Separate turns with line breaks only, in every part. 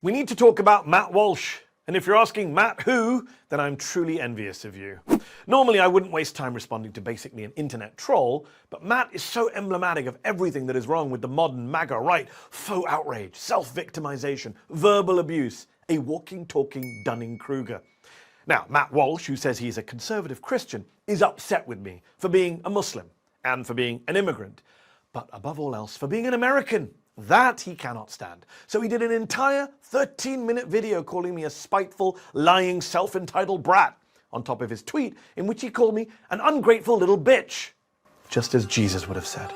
We need to talk about Matt Walsh. And if you're asking Matt who, then I'm truly envious of you. Normally I wouldn't waste time responding to basically an internet troll, but Matt is so emblematic of everything that is wrong with the modern MAGA right. Faux outrage, self-victimization, verbal abuse, a walking, talking Dunning-Kruger. Now, Matt Walsh, who says he's a conservative Christian, is upset with me for being a Muslim and for being an immigrant, but above all else, for being an American. That he cannot stand. So he did an entire 13-minute video calling me a spiteful, lying, self-entitled brat, on top of his tweet in which he called me an ungrateful little bitch, just as Jesus would have said.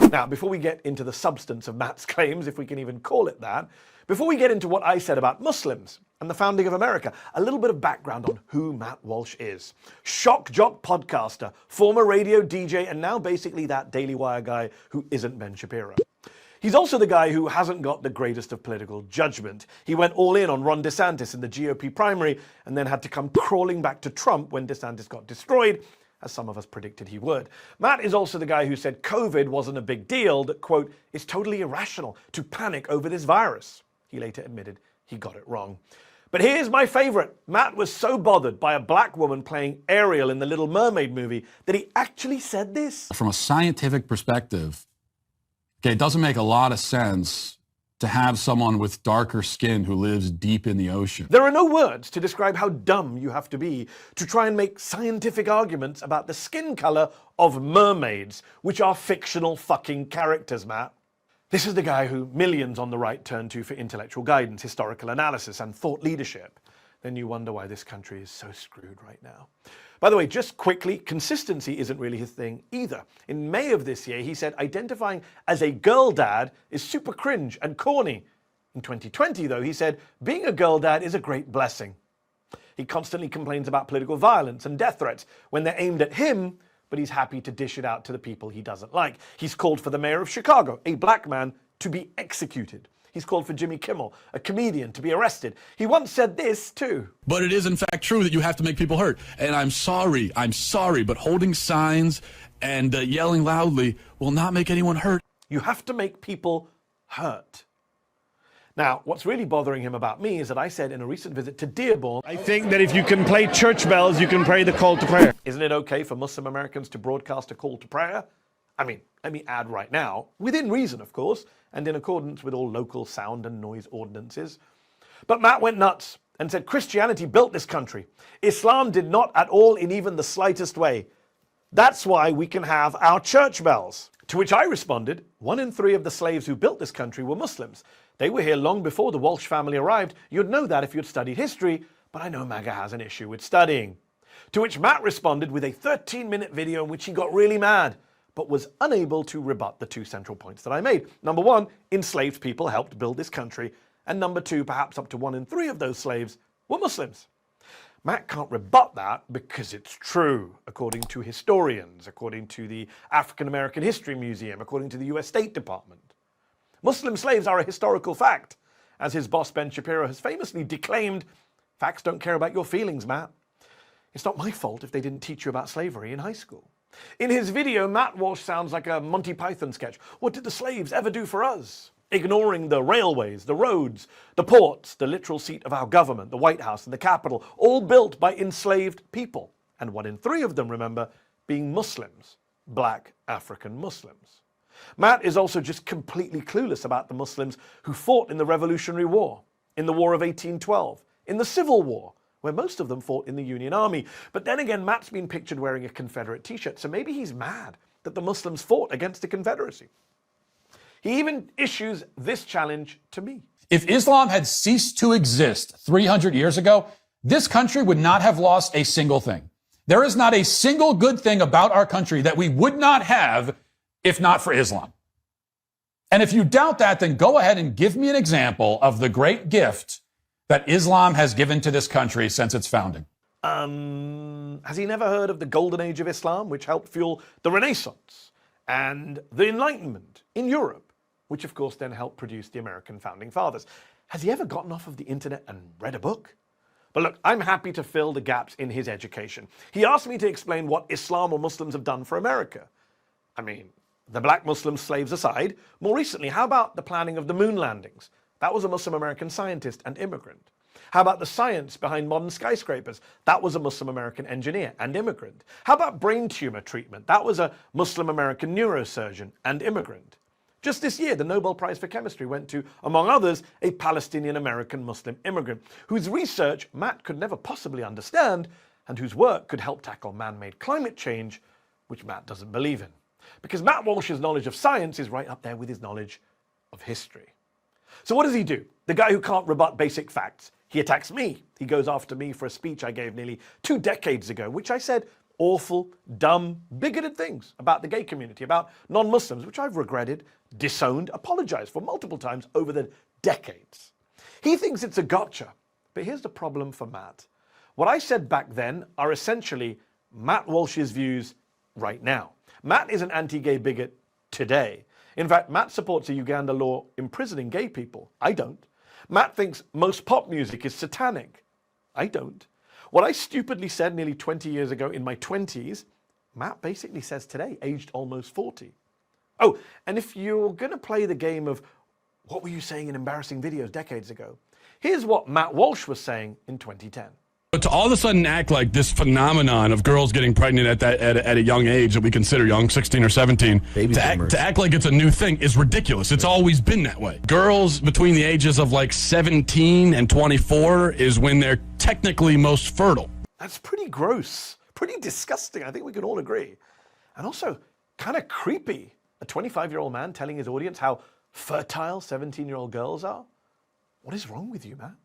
Now, before we get into the substance of Matt's claims, if we can even call it that, before we get into what I said about Muslims and the founding of America, a little bit of background on who Matt Walsh is. Shock jock podcaster, former radio DJ, and now basically that Daily Wire guy who isn't Ben Shapiro. He's also the guy who hasn't got the greatest of political judgment. He went all in on Ron DeSantis in the GOP primary and then had to come crawling back to Trump when DeSantis got destroyed, as some of us predicted he would. Matt is also the guy who said COVID wasn't a big deal, that, quote, it's totally irrational to panic over this virus. He later admitted he got it wrong. But here's my favorite. Matt was so bothered by a black woman playing Ariel in the Little Mermaid movie that he actually said this.
From a scientific perspective, okay, it doesn't make a lot of sense to have someone with darker skin who lives deep in the ocean.
There are no words to describe how dumb you have to be to try and make scientific arguments about the skin color of mermaids, which are fictional fucking characters, Matt. This is the guy who millions on the right turn to for intellectual guidance, historical analysis, and thought leadership. Then you wonder why this country is so screwed right now. By the way, just quickly, consistency isn't really his thing either. In May of this year, he said identifying as a girl dad is super cringe and corny. In 2020, though, he said being a girl dad is a great blessing. He constantly complains about political violence and death threats when they're aimed at him, but he's happy to dish it out to the people he doesn't like. He's called for the mayor of Chicago, a black man, to be executed. He's called for Jimmy Kimmel, a comedian, to be arrested. He once said this, too.
But it is, in fact, true that you have to make people hurt. And I'm sorry, but holding signs and yelling loudly will not make anyone hurt.
You have to make people hurt. Now, what's really bothering him about me is that I said in a recent visit to Dearborn,
I think that if you can play church bells, you can pray the call to prayer.
Isn't it okay for Muslim Americans to broadcast a call to prayer? I mean, let me add right now, within reason, of course, and in accordance with all local sound and noise ordinances. But Matt went nuts and said Christianity built this country. Islam did not at all in even the slightest way. That's why we can have our church bells. To which I responded, 1 in 3 of the slaves who built this country were Muslims. They were here long before the Walsh family arrived. You'd know that if you'd studied history, but I know MAGA has an issue with studying. To which Matt responded with a 13-minute video in which he got really mad, but was unable to rebut the 2 central points that I made. Number 1, enslaved people helped build this country. And number 2, perhaps up to 1 in 3 of those slaves were Muslims. Matt can't rebut that because it's true, according to historians, according to the African American History Museum, according to the US State Department. Muslim slaves are a historical fact. As his boss Ben Shapiro has famously declaimed, facts don't care about your feelings, Matt. It's not my fault if they didn't teach you about slavery in high school. In his video, Matt Walsh sounds like a Monty Python sketch. What did the slaves ever do for us? Ignoring the railways, the roads, the ports, the literal seat of our government, the White House and the Capitol, all built by enslaved people. And 1 in 3 of them, remember, being Muslims, black African Muslims. Matt is also just completely clueless about the Muslims who fought in the Revolutionary War, in the War of 1812, in the Civil War, where most of them fought in the Union Army. But then again, Matt's been pictured wearing a Confederate t-shirt, so maybe he's mad that the Muslims fought against the Confederacy. He even issues this challenge to me.
If Islam had ceased to exist 300 years ago, this country would not have lost a single thing. There is not a single good thing about our country that we would not have if not for Islam. And if you doubt that, then go ahead and give me an example of the great gift that Islam has given to this country since its founding.
Has he never heard of the Golden Age of Islam, which helped fuel the Renaissance and the Enlightenment in Europe, which of course then helped produce the American founding fathers? Has he ever gotten off of the internet and read a book? But look, I'm happy to fill the gaps in his education. He asked me to explain what Islam or Muslims have done for America. I mean, the black Muslim slaves aside, more recently, how about the planning of the moon landings, That was a Muslim American scientist and immigrant. How about the science behind modern skyscrapers? That was a Muslim American engineer and immigrant. How about brain tumor treatment? That was a Muslim American neurosurgeon and immigrant. Just this year, the Nobel Prize for Chemistry went to, among others, a Palestinian American Muslim immigrant whose research Matt could never possibly understand and whose work could help tackle man-made climate change, which Matt doesn't believe in. Because Matt Walsh's knowledge of science is right up there with his knowledge of history. So what does he do? The guy who can't rebut basic facts. He attacks me. He goes after me for a speech I gave nearly 2 decades ago, which I said awful, dumb, bigoted things about the gay community, about non-Muslims, which I've regretted, disowned, apologized for multiple times over the decades. He thinks it's a gotcha. But here's the problem for Matt. What I said back then are essentially Matt Walsh's views right now. Matt is an anti-gay bigot today. In fact, Matt supports a Uganda law imprisoning gay people. I don't. Matt thinks most pop music is satanic. I don't. What I stupidly said nearly 20 years ago in my 20s, Matt basically says today, aged almost 40. Oh, and if you're going to play the game of what were you saying in embarrassing videos decades ago, here's what Matt Walsh was saying in 2010.
But to all of a sudden act like this phenomenon of girls getting pregnant at a young age that we consider young, 16 or 17, to act like it's a new thing is ridiculous. It's always been that way. Girls between the ages of like 17 and 24 is when they're technically most fertile.
That's pretty gross, pretty disgusting. I think we can all agree. And also kind of creepy. A 25-year-old man telling his audience how fertile 17-year-old girls are? What is wrong with you, man?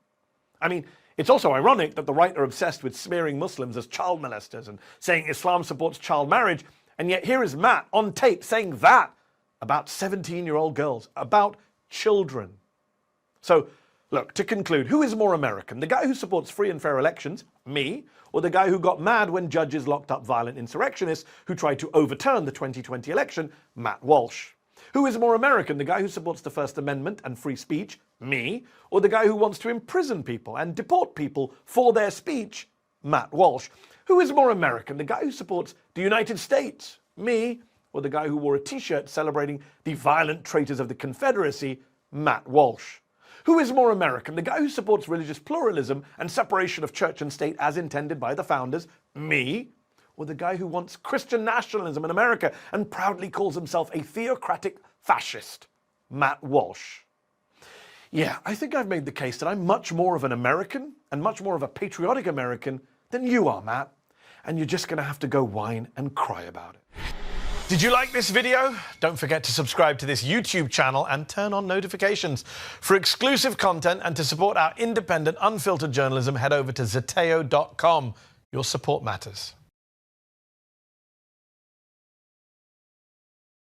I mean, it's also ironic that the right are obsessed with smearing Muslims as child molesters and saying Islam supports child marriage, and yet here is Matt on tape saying that about 17-year-old girls, about children. So, look, to conclude, who is more American? The guy who supports free and fair elections, me, or the guy who got mad when judges locked up violent insurrectionists who tried to overturn the 2020 election, Matt Walsh? Who is more American, the guy who supports the First Amendment and free speech, me, or the guy who wants to imprison people and deport people for their speech, Matt Walsh? Who is more American, the guy who supports the United States, me, or the guy who wore a t-shirt celebrating the violent traitors of the Confederacy, Matt Walsh? Who is more American, the guy who supports religious pluralism and separation of church and state as intended by the founders, me, or the guy who wants Christian nationalism in America and proudly calls himself a theocratic fascist, Matt Walsh? Yeah, I think I've made the case that I'm much more of an American and much more of a patriotic American than you are, Matt. And you're just going to have to go whine and cry about it. Did you like this video? Don't forget to subscribe to this YouTube channel and turn on notifications. For exclusive content and to support our independent, unfiltered journalism, head over to Zeteo.com. Your support matters.